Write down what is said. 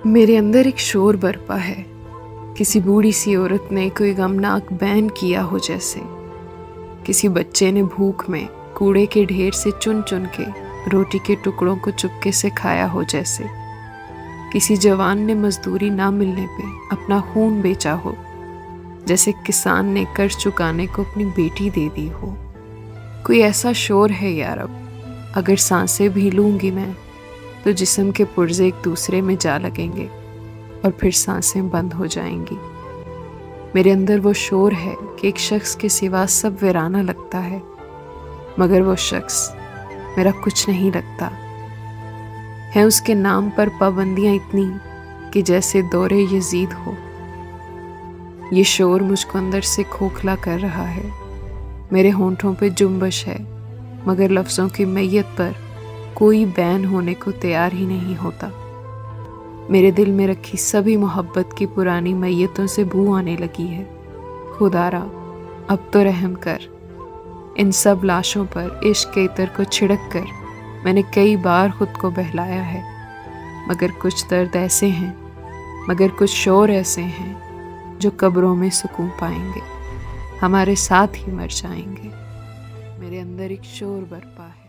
मेरे अंदर एक शोर बरपा है, किसी बूढ़ी सी औरत ने कोई गमनाक बैन किया हो जैसे। किसी बच्चे ने भूख में कूड़े के ढेर से चुन चुन के रोटी के टुकड़ों को चुपके से खाया हो जैसे। किसी जवान ने मजदूरी ना मिलने पे अपना खून बेचा हो, जैसे किसान ने कर्ज चुकाने को अपनी बेटी दे दी हो। कोई ऐसा शोर है यार, अब अगर सांसें भी लूँगी मैं तो जिस्म के पुर्जे एक दूसरे में जा लगेंगे और फिर सांसें बंद हो जाएंगी। मेरे अंदर वो शोर है कि एक शख्स के सिवा सब वीराना लगता है, मगर वो शख्स मेरा कुछ नहीं लगता है। उसके नाम पर पाबंदियां इतनी कि जैसे दौरे यजीद हो। ये शोर मुझको अंदर से खोखला कर रहा है। मेरे होंठों पे जुम्बश है, मगर लफ्ज़ों की मैयत पर कोई बैन होने को तैयार ही नहीं होता। मेरे दिल में रखी सभी मोहब्बत की पुरानी मैयतों से बू आने लगी है। खुदारा अब तो रहम कर। इन सब लाशों पर इश्क के इतर को छिड़क कर मैंने कई बार खुद को बहलाया है, मगर कुछ दर्द ऐसे हैं, मगर कुछ शोर ऐसे हैं जो कब्रों में सुकून पाएंगे, हमारे साथ ही मर जाएंगे। मेरे अंदर एक शोर बरपा है।